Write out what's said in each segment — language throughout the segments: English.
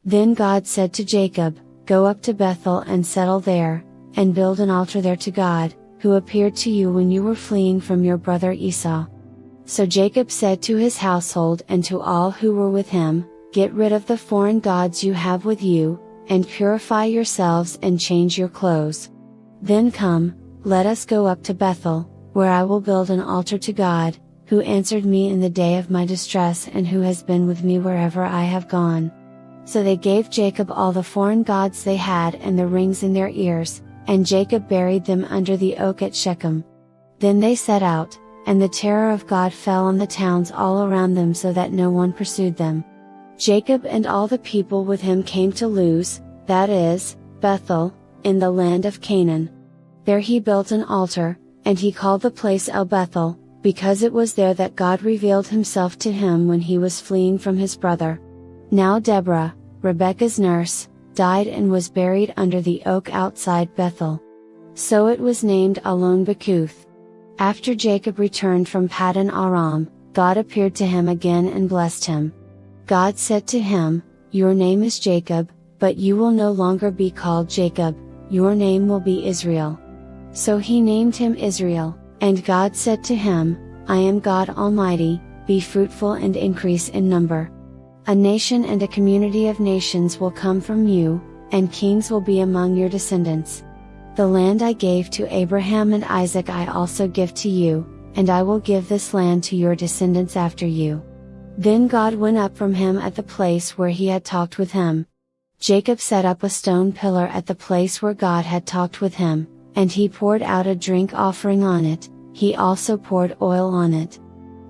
Then God said to Jacob, "Go up to Bethel and settle there, and build an altar there to God, who appeared to you when you were fleeing from your brother Esau." So Jacob said to his household and to all who were with him, "Get rid of the foreign gods you have with you, and purify yourselves and change your clothes. Then come, let us go up to Bethel, where I will build an altar to God, who answered me in the day of my distress and who has been with me wherever I have gone." So they gave Jacob all the foreign gods they had and the rings in their ears, and Jacob buried them under the oak at Shechem. Then they set out, and the terror of God fell on the towns all around them so that no one pursued them. Jacob and all the people with him came to Luz, that is, Bethel, in the land of Canaan. There he built an altar, and he called the place El Bethel, because it was there that God revealed himself to him when he was fleeing from his brother. Now Deborah, Rebekah's nurse, died and was buried under the oak outside Bethel. So it was named Allon Bakuth. After Jacob returned from Paddan Aram, God appeared to him again and blessed him. God said to him, "Your name is Jacob, but you will no longer be called Jacob, your name will be Israel." So he named him Israel, and God said to him, "I am God Almighty, be fruitful and increase in number. A nation and a community of nations will come from you, and kings will be among your descendants. The land I gave to Abraham and Isaac I also give to you, and I will give this land to your descendants after you." Then God went up from him at the place where he had talked with him. Jacob set up a stone pillar at the place where God had talked with him, and he poured out a drink offering on it, he also poured oil on it.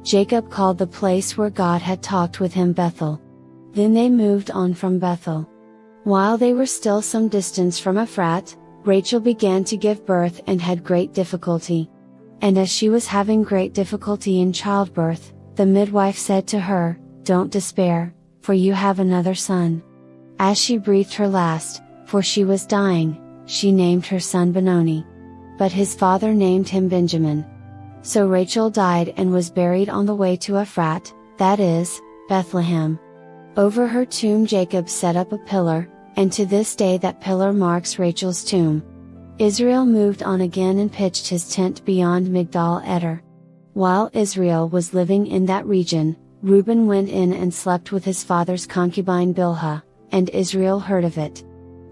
Jacob called the place where God had talked with him Bethel. Then they moved on from Bethel. While they were still some distance from Ephrat, Rachel began to give birth and had great difficulty. And as she was having great difficulty in childbirth, the midwife said to her, "Don't despair, for you have another son." As she breathed her last, for she was dying, she named her son Benoni. But his father named him Benjamin. So Rachel died and was buried on the way to Ephrat, that is, Bethlehem. Over her tomb Jacob set up a pillar, and to this day that pillar marks Rachel's tomb. Israel moved on again and pitched his tent beyond Migdal Eder. While Israel was living in that region, Reuben went in and slept with his father's concubine Bilhah, and Israel heard of it.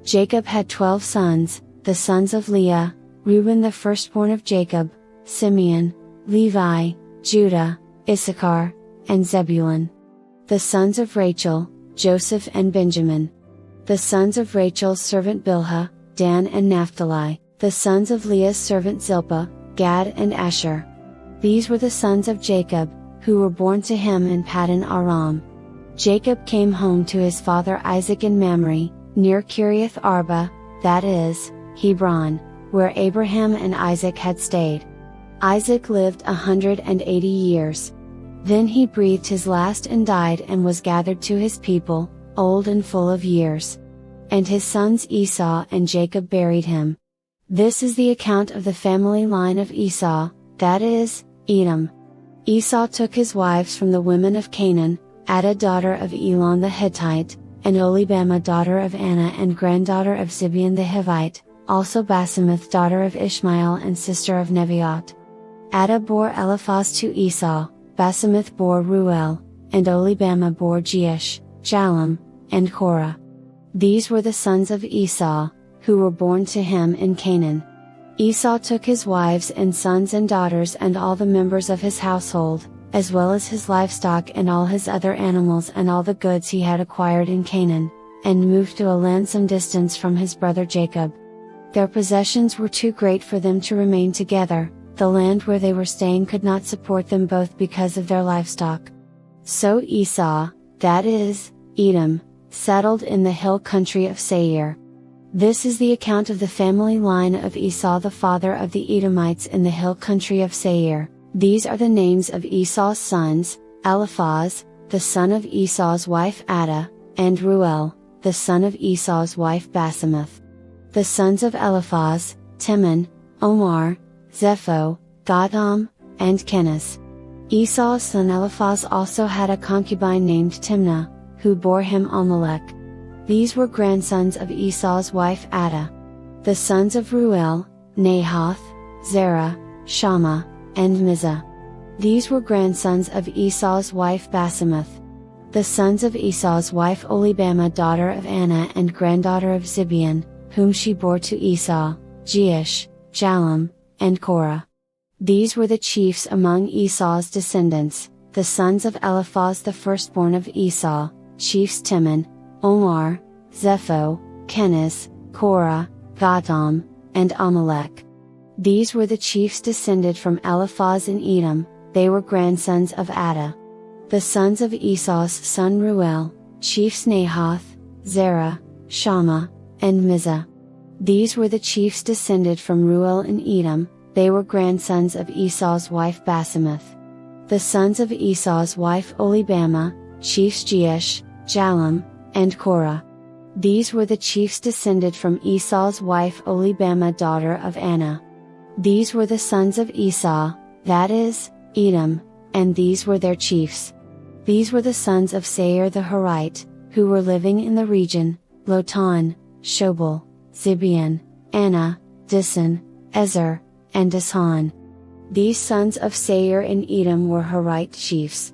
Jacob had 12 sons, the sons of Leah, Reuben the firstborn of Jacob, Simeon, Levi, Judah, Issachar, and Zebulun. The sons of Rachel, Joseph and Benjamin. The sons of Rachel's servant Bilhah, Dan and Naphtali. The sons of Leah's servant Zilpah, Gad and Asher. These were the sons of Jacob, who were born to him in Paddan Aram. Jacob came home to his father Isaac in Mamre, near Kiriath Arba, that is, Hebron, where Abraham and Isaac had stayed. Isaac lived 180 years. Then he breathed his last and died and was gathered to his people, old and full of years. And his sons Esau and Jacob buried him. This is the account of the family line of Esau, that is, Edom. Esau took his wives from the women of Canaan, Adah daughter of Elon the Hittite, and Oholibamah daughter of Anna and granddaughter of Zibeon the Hivite, also Basemath daughter of Ishmael and sister of Neviot. Adah bore Eliphaz to Esau, Basemath bore Ruel, and Oholibamah bore Jeush, Jalem, and Korah. These were the sons of Esau, who were born to him in Canaan. Esau took his wives and sons and daughters and all the members of his household, as well as his livestock and all his other animals and all the goods he had acquired in Canaan, and moved to a land some distance from his brother Jacob. Their possessions were too great for them to remain together, the land where they were staying could not support them both because of their livestock. So Esau, that is, Edom, settled in the hill country of Seir. This is the account of the family line of Esau the father of the Edomites in the hill country of Seir. These are the names of Esau's sons, Eliphaz, the son of Esau's wife Adah, and Ruel, the son of Esau's wife Basemath. The sons of Eliphaz, Timon, Omar, Zepho, Gatam, and Kenaz. Esau's son Eliphaz also had a concubine named Timnah, who bore him Amalek. These were grandsons of Esau's wife Adah. The sons of Reuel, Nahath, Zerah, Shammah, and Mizah. These were grandsons of Esau's wife Basemath. The sons of Esau's wife Oholibamah daughter of Anah and granddaughter of Zibeon, whom she bore to Esau, Jeush, Jalem, and Korah. These were the chiefs among Esau's descendants, the sons of Eliphaz the firstborn of Esau, chiefs Timon, Omar, Zepho, Kenaz, Korah, Gatam, and Amalek. These were the chiefs descended from Eliphaz in Edom, they were grandsons of Adah. The sons of Esau's son Reuel, chiefs Nahath, Zerah, Shammah, and Mizah. These were the chiefs descended from Reuel in Edom, they were grandsons of Esau's wife Basemath. The sons of Esau's wife Oholibamah, chiefs Jeush, Jalem, and Korah. These were the chiefs descended from Esau's wife Oholibamah daughter of Anah. These were the sons of Esau, that is, Edom, and these were their chiefs. These were the sons of Seir the Horite, who were living in the region, Lotan, Shobal, Zibeon, Anah, Dissan, Ezer, and Dishan. These sons of Seir in Edom were Horite chiefs.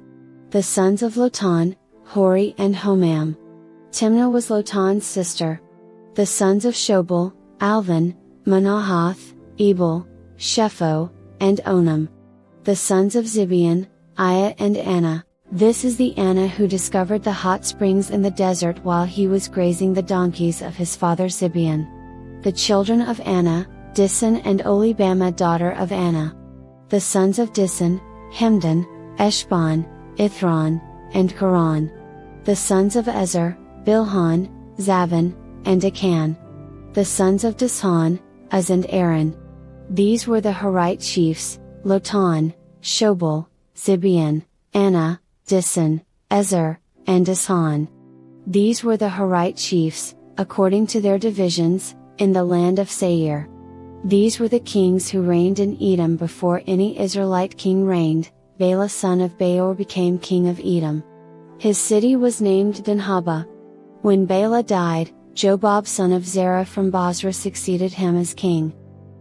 The sons of Lotan, Hori and Homam. Timnah was Lotan's sister. The sons of Shobal, Alvan, Manahath, Ebal, Shepho, and Onam. The sons of Zibeon, Aiah and Anah. This is the Anah who discovered the hot springs in the desert while he was grazing the donkeys of his father Zibeon. The children of Anah, Dissan and Oholibamah daughter of Anah. The sons of Dissan, Hemdan, Eshban, Ithron, and Karan. The sons of Ezer, Bilhan, Zavin, and Akan. The sons of Dishan, Uz and Aaron. These were the Horite chiefs, Lotan, Shobal, Zibeon, Anah, Dissan, Ezer, and Dishan. These were the Horite chiefs, according to their divisions, in the land of Seir. These were the kings who reigned in Edom before any Israelite king reigned. Bela son of Beor became king of Edom. His city was named Dinhabah. When Bela died, Jobab son of Zerah from Bozrah succeeded him as king.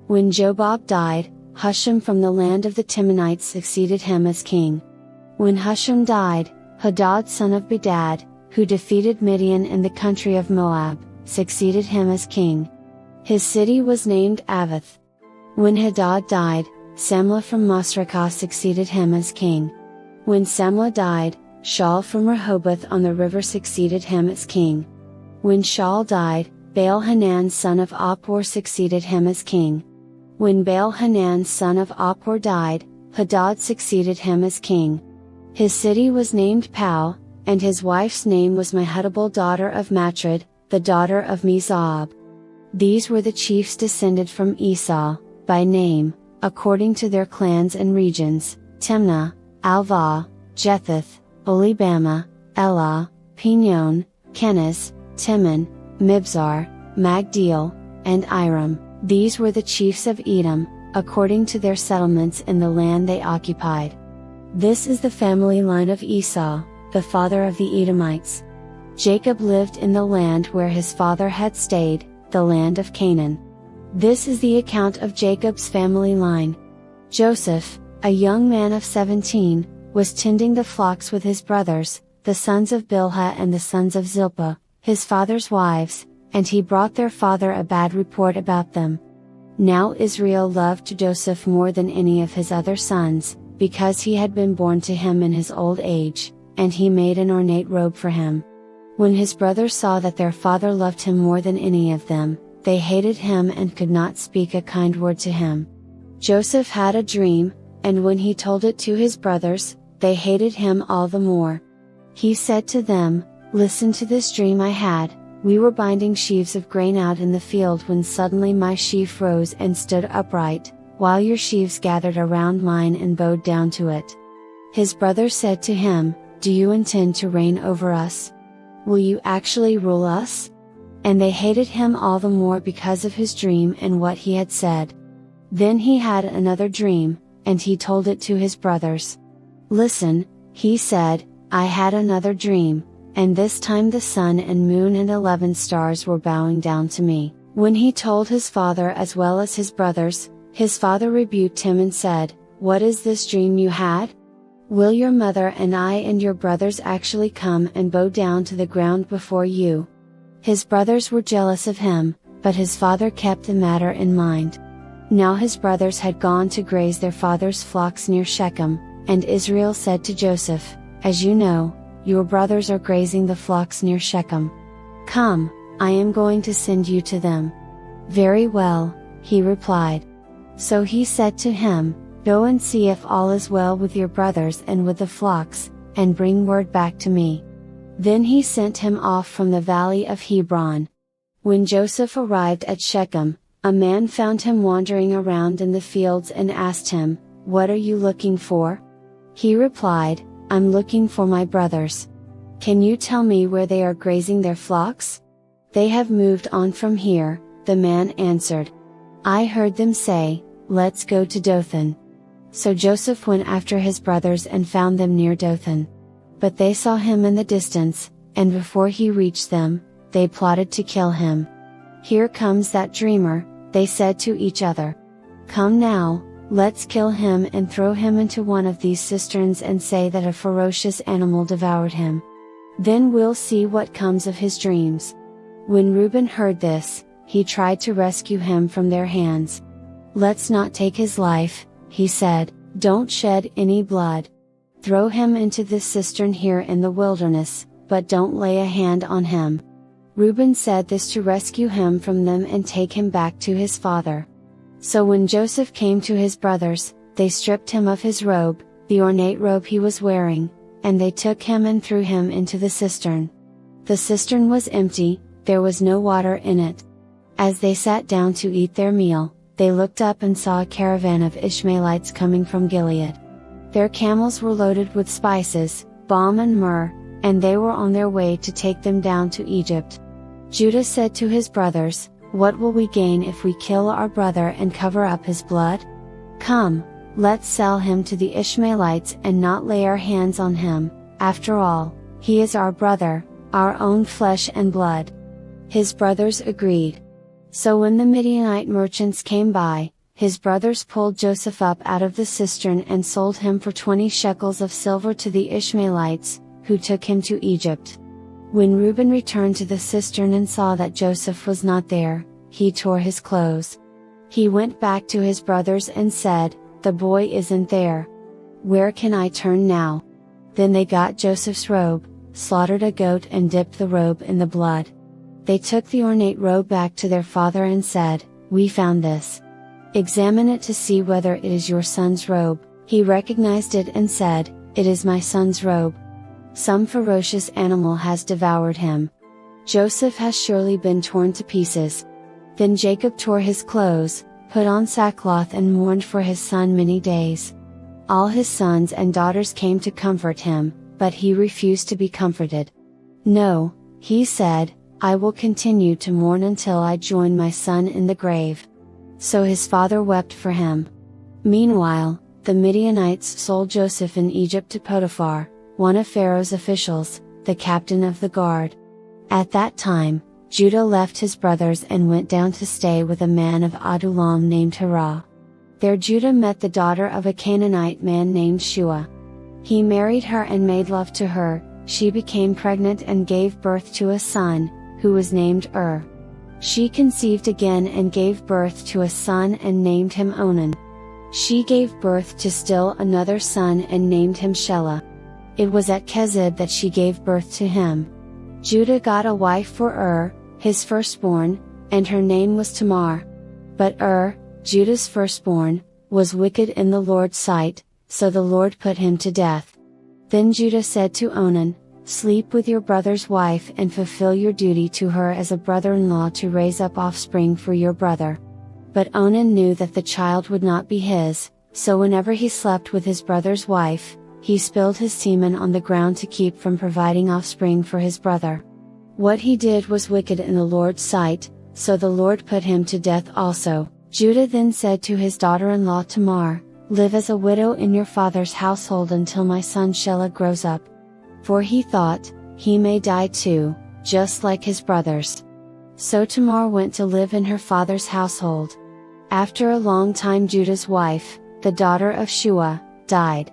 When Jobab died, Husham from the land of the Timonites succeeded him as king. When Husham died, Hadad son of Bedad, who defeated Midian in the country of Moab, succeeded him as king. His city was named Avath. When Hadad died, Samlah from Masrekah succeeded him as king. When Samlah died, Shaul from Rehoboth on the river succeeded him as king. When Shaul died, Baal-Hanan son of Achbor succeeded him as king. When Baal-Hanan son of Achbor died, Hadad succeeded him as king. His city was named Pau, and his wife's name was Mehetabel daughter of Matred, the daughter of Mizab. These were the chiefs descended from Esau, by name, according to their clans and regions: Timnah, Alvah, Jetheth, Oholibamah, Elah, Pinon, Kenaz, Timon, Mibzar, Magdiel, and Iram. These were the chiefs of Edom, according to their settlements in the land they occupied. This is the family line of Esau, the father of the Edomites. Jacob lived in the land where his father had stayed, the land of Canaan. This is the account of Jacob's family line. Joseph, a young man of 17, was tending the flocks with his brothers, the sons of Bilhah and the sons of Zilpah, his father's wives, and he brought their father a bad report about them. Now Israel loved Joseph more than any of his other sons, because he had been born to him in his old age, and he made an ornate robe for him. When his brothers saw that their father loved him more than any of them, they hated him and could not speak a kind word to him. Joseph had a dream, and when he told it to his brothers, they hated him all the more. He said to them, "Listen to this dream I had. We were binding sheaves of grain out in the field when suddenly my sheaf rose and stood upright, while your sheaves gathered around mine and bowed down to it." His brothers said to him, "Do you intend to reign over us? Will you actually rule us?" And they hated him all the more because of his dream and what he had said. Then he had another dream, and he told it to his brothers. "Listen," he said, "I had another dream. and this time the sun and moon and 11 stars were bowing down to me." When he told his father as well as his brothers, his father rebuked him and said, "What is this dream you had? Will your mother and I and your brothers actually come and bow down to the ground before you?" His brothers were jealous of him, but his father kept the matter in mind. Now his brothers had gone to graze their father's flocks near Shechem, and Israel said to Joseph, "As you know, your brothers are grazing the flocks near Shechem. Come, I am going to send you to them." "Very well," he replied. So he said to him, "Go and see if all is well with your brothers and with the flocks, and bring word back to me." Then he sent him off from the valley of Hebron. When Joseph arrived at Shechem, a man found him wandering around in the fields and asked him, "What are you looking for?" He replied, "I'm looking for my brothers. Can you tell me where they are grazing their flocks?" "They have moved on from here," the man answered. "I heard them say, 'Let's go to Dothan.'" So Joseph went after his brothers and found them near Dothan. But they saw him in the distance, and before he reached them, they plotted to kill him. "Here comes that dreamer," they said to each other. "Come now, let's kill him and throw him into one of these cisterns and say that a ferocious animal devoured him. Then we'll see what comes of his dreams." When Reuben heard this, he tried to rescue him from their hands. "Let's not take his life," he said, "don't shed any blood. Throw him into this cistern here in the wilderness, but don't lay a hand on him." Reuben said this to rescue him from them and take him back to his father. So when Joseph came to his brothers, they stripped him of his robe, the ornate robe he was wearing, and they took him and threw him into the cistern. The cistern was empty, there was no water in it. As they sat down to eat their meal, they looked up and saw a caravan of Ishmaelites coming from Gilead. Their camels were loaded with spices, balm and myrrh, and they were on their way to take them down to Egypt. Judah said to his brothers, "What will we gain if we kill our brother and cover up his blood? Come, let's sell him to the Ishmaelites and not lay our hands on him, after all, he is our brother, our own flesh and blood." His brothers agreed. So when the Midianite merchants came by, his brothers pulled Joseph up out of the cistern and sold him for 20 shekels of silver to the Ishmaelites, who took him to Egypt. When Reuben returned to the cistern and saw that Joseph was not there, he tore his clothes. He went back to his brothers and said, "The boy isn't there. Where can I turn now?" Then they got Joseph's robe, slaughtered a goat and dipped the robe in the blood. They took the ornate robe back to their father and said, "We found this. Examine it to see whether it is your son's robe." He recognized it and said, "It is my son's robe. Some ferocious animal has devoured him. Joseph has surely been torn to pieces." Then Jacob tore his clothes, put on sackcloth and mourned for his son many days. All his sons and daughters came to comfort him, but he refused to be comforted. "No," he said, "I will continue to mourn until I join my son in the grave." So his father wept for him. Meanwhile, the Midianites sold Joseph in Egypt to Potiphar, one of Pharaoh's officials, the captain of the guard. At that time, Judah left his brothers and went down to stay with a man of Adullam named Hirah. There Judah met the daughter of a Canaanite man named Shua. He married her and made love to her. She became pregnant and gave birth to a son, who was named She conceived again and gave birth to a son and named him Onan. She gave birth to still another son and named him Shelah. It was at Kezib that she gave birth to him. Judah got a wife for his firstborn, and her name was Tamar. But Judah's firstborn, was wicked in the Lord's sight, so the Lord put him to death. Then Judah said to Onan, "Sleep with your brother's wife and fulfill your duty to her as a brother-in-law to raise up offspring for your brother." But Onan knew that the child would not be his, so whenever he slept with his brother's wife, he spilled his semen on the ground to keep from providing offspring for his brother. What he did was wicked in the Lord's sight, so the Lord put him to death also. Judah then said to his daughter-in-law Tamar, "Live as a widow in your father's household until my son Shelah grows up." For he thought, he may die too, just like his brothers. So Tamar went to live in her father's household. After a long time Judah's wife, the daughter of Shua, died.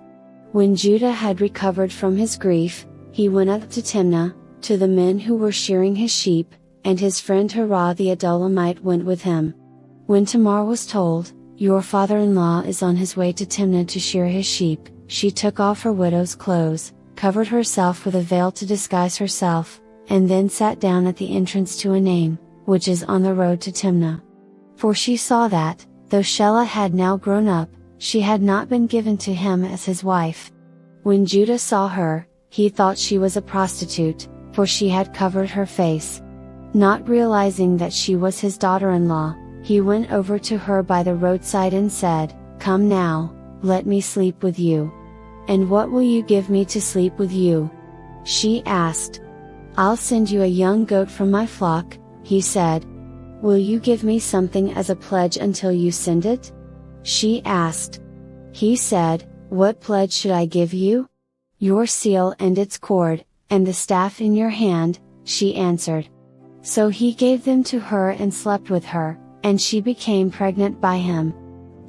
When Judah had recovered from his grief, he went up to Timnah, to the men who were shearing his sheep, and his friend Hirah the Adullamite went with him. When Tamar was told, "Your father-in-law is on his way to Timnah to shear his sheep," she took off her widow's clothes, covered herself with a veil to disguise herself, and then sat down at the entrance to Enaim, which is on the road to Timnah. For she saw that, though Shelah had now grown up, she had not been given to him as his wife. When Judah saw her, he thought she was a prostitute, for she had covered her face. Not realizing that she was his daughter-in-law, he went over to her by the roadside and said, "Come now, let me sleep with you." "And what will you give me to sleep with you?" she asked. "I'll send you a young goat from my flock," he said. "Will you give me something as a pledge until you send it?" she asked. He said, "What pledge should I give you?" "Your seal and its cord, and the staff in your hand," she answered. So he gave them to her and slept with her, and she became pregnant by him.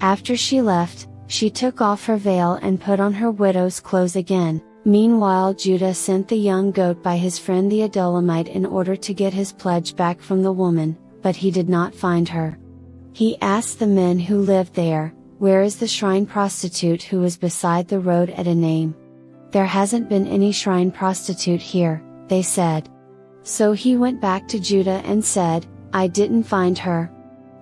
After she left, she took off her veil and put on her widow's clothes again. Meanwhile Judah sent the young goat by his friend the Adullamite in order to get his pledge back from the woman, but he did not find her. He asked the men who lived there, "Where is the shrine prostitute who was beside the road at Enaim?" "There hasn't been any shrine prostitute here," they said. So he went back to Judah and said, "I didn't find her."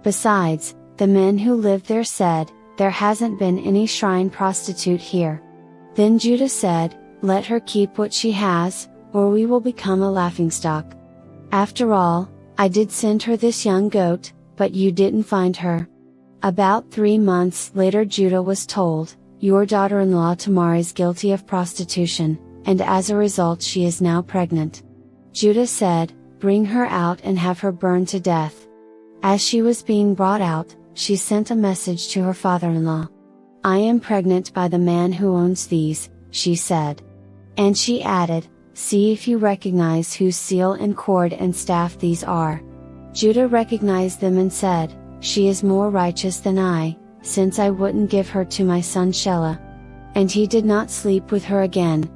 Besides, the men who lived there said, "There hasn't been any shrine prostitute here." Then Judah said, "Let her keep what she has, or we will become a laughingstock. After all, I did send her this young goat, but you didn't find her." About 3 months later Judah was told, "Your daughter-in-law Tamar is guilty of prostitution, and as a result she is now pregnant." Judah said, "Bring her out and have her burned to death." As she was being brought out, she sent a message to her father-in-law. "I am pregnant by the man who owns these," she said. And she added, "See if you recognize whose seal and cord and staff these are." Judah recognized them and said, "She is more righteous than I, since I wouldn't give her to my son Shelah." And he did not sleep with her again.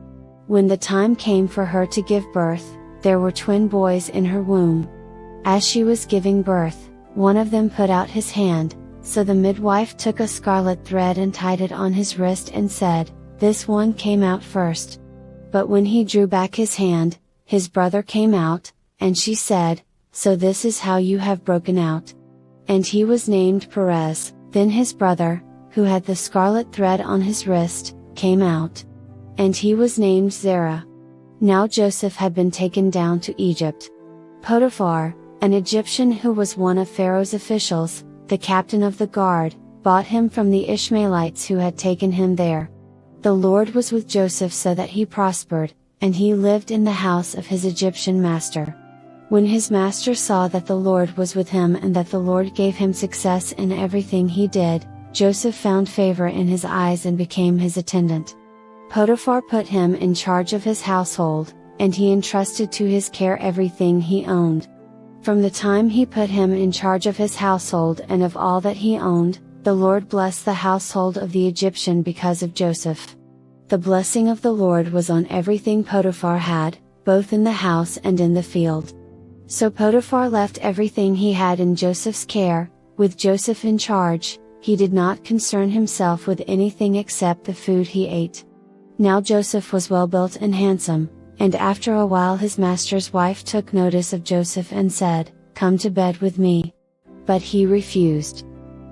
When the time came for her to give birth, there were twin boys in her womb. As she was giving birth, one of them put out his hand, so the midwife took a scarlet thread and tied it on his wrist and said, "This one came out first." But when he drew back his hand, his brother came out, and she said, "So this is how you have broken out." And he was named Perez. Then his brother, who had the scarlet thread on his wrist, came out. And he was named Zerah. Now Joseph had been taken down to Egypt. Potiphar, an Egyptian who was one of Pharaoh's officials, the captain of the guard, bought him from the Ishmaelites who had taken him there. The Lord was with Joseph so that he prospered, and he lived in the house of his Egyptian master. When his master saw that the Lord was with him and that the Lord gave him success in everything he did, Joseph found favor in his eyes and became his attendant. Potiphar put him in charge of his household, and he entrusted to his care everything he owned. From the time he put him in charge of his household and of all that he owned, the Lord blessed the household of the Egyptian because of Joseph. The blessing of the Lord was on everything Potiphar had, both in the house and in the field. So Potiphar left everything he had in Joseph's care, with Joseph in charge. He did not concern himself with anything except the food he ate. Now Joseph was well built and handsome, and after a while his master's wife took notice of Joseph and said, "Come to bed with me." But he refused.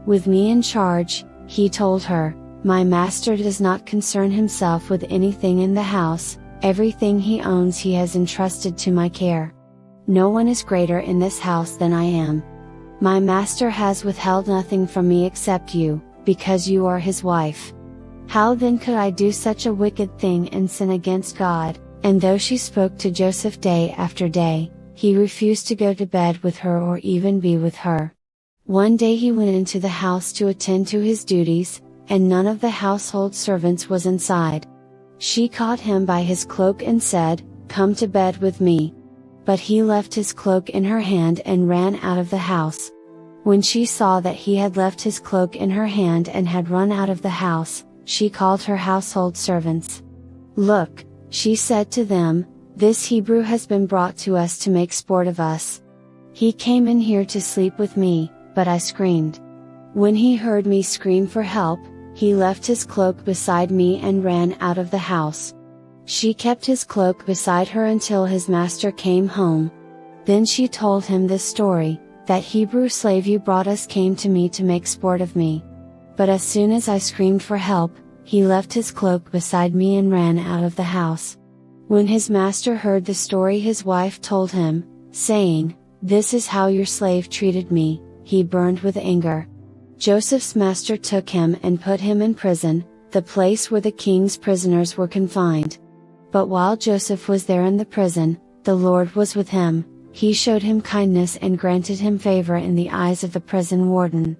"With me in charge," he told her, "my master does not concern himself with anything in the house, everything he owns he has entrusted to my care. No one is greater in this house than I am. My master has withheld nothing from me except you, because you are his wife. How then could I do such a wicked thing and sin against God?" And though she spoke to Joseph day after day, he refused to go to bed with her or even be with her. One day he went into the house to attend to his duties, and none of the household servants was inside. She caught him by his cloak and said, come to bed with me." But he left his cloak in her hand and ran out of the house. When she saw that he had left his cloak in her hand and had run out of the house, she called her household servants. "Look," she said to them, "this Hebrew has been brought to us to make sport of us. He came in here to sleep with me, but I screamed. When he heard me scream for help, he left his cloak beside me and ran out of the house." She kept his cloak beside her until his master came home. Then she told him this story: "That Hebrew slave you brought us came to me to make sport of me. But as soon as I screamed for help, he left his cloak beside me and ran out of the house." When his master heard the story his wife told him, saying, "This is how your slave treated me," he burned with anger. Joseph's master took him and put him in prison, the place where the king's prisoners were confined. But while Joseph was there in the prison, the Lord was with him. He showed him kindness and granted him favor in the eyes of the prison warden.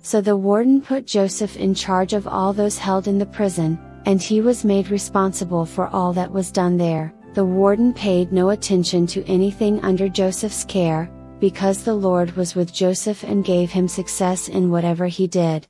So the warden put Joseph in charge of all those held in the prison, and he was made responsible for all that was done there. The warden paid no attention to anything under Joseph's care, because the Lord was with Joseph and gave him success in whatever he did.